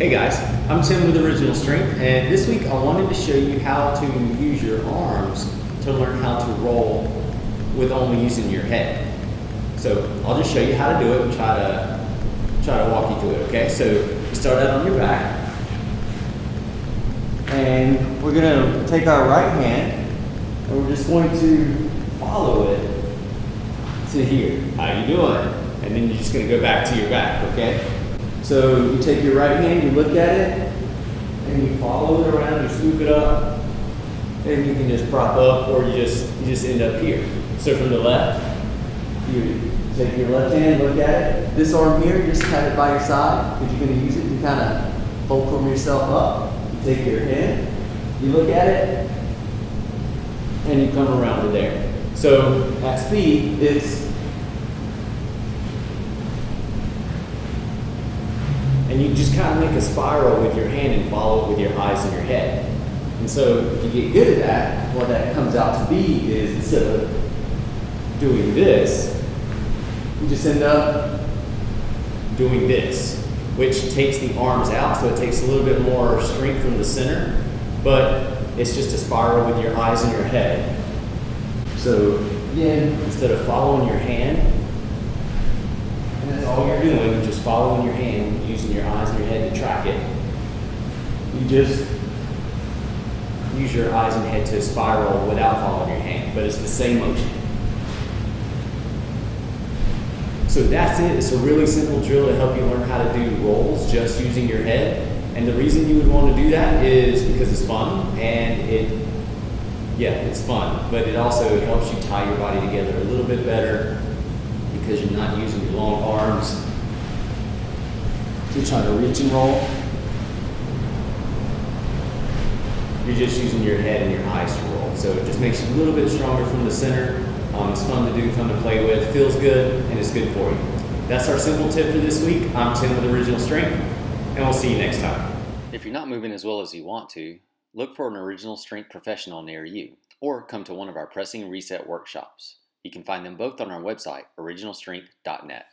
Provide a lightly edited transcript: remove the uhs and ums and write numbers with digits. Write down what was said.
Hey guys, I'm Tim with Original Strength, and this week I wanted to show you how to use your arms to learn how to roll with only using your head. So I'll just show you how to do it and try to walk you through it, okay? So you start out on your back, and we're gonna take our right hand, and we're just going to follow it to here. How you doing? And then you're just gonna go back to your back, okay? So you take your right hand, you look at it, and you follow it around, you swoop it up, and you can just prop up, or you just end up here. So from the left, you take your left hand, look at it. This arm here, just have it by your side, because you're going to use it to kind of fulcrum yourself up. You take your hand, you look at it, and you come around to there. So at speed, and you just kind of make a spiral with your hand and follow it with your eyes and your head. And so if you get good at that, what that comes out to be is, instead of doing this, you just end up doing this, which takes the arms out, so it takes a little bit more strength from the center, but it's just a spiral with your eyes and your head. So again, instead of following your hand, and that's all you're doing, just following your hand, using your eyes and your head to track it. You just use your eyes and head to spiral without following your hand, but it's the same motion. So that's it. It's a really simple drill to help you learn how to do rolls just using your head. And the reason you would want to do that is because it's fun, and it's fun, but it also helps you tie your body together a little bit better, because you're not using your long arms to try to reach and roll. You're just using your head and your eyes to roll. So it just makes you a little bit stronger from the center. It's fun to do, fun to play with, feels good, and it's good for you. That's our simple tip for this week. I'm Tim with Original Strength, and we'll see you next time. If you're not moving as well as you want to, look for an Original Strength professional near you, or come to one of our Pressing Reset workshops. You can find them both on our website, originalstrength.net.